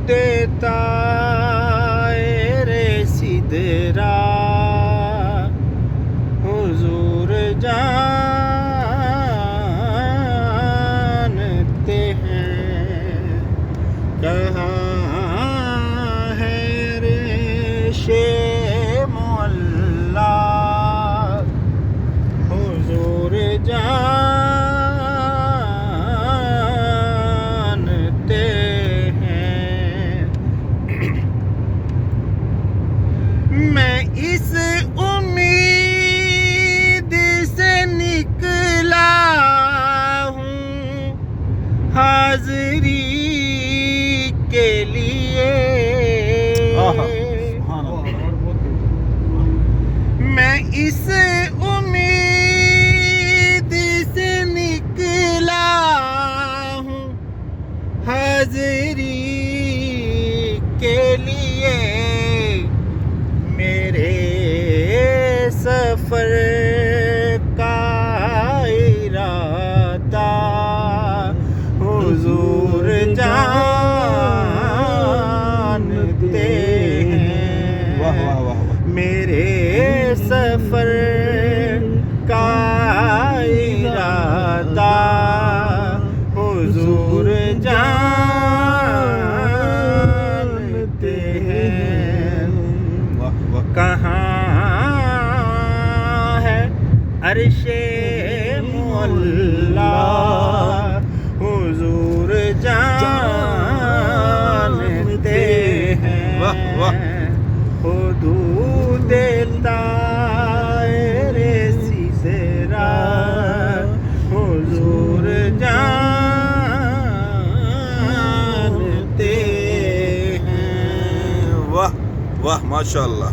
دیتا رے سدرا حضور جانتے ہیں کہاں ہے ریش مولا حضور جانتے ہیں میں اس امید سے نکلا ہوں حاضری کے لیے میں اس امید سے نکلا ہوں حاضری کے لیے میرے سفر کا ارادہ حضور جانتے ہیں میرے سفر کا ارادہ حضور جانتے ہیں کہاں ہے عرش مولا حضور جانتے ہیں حدود دائرے سدرا حضور جانتے ہیں واہ واہ ماشاء اللہ.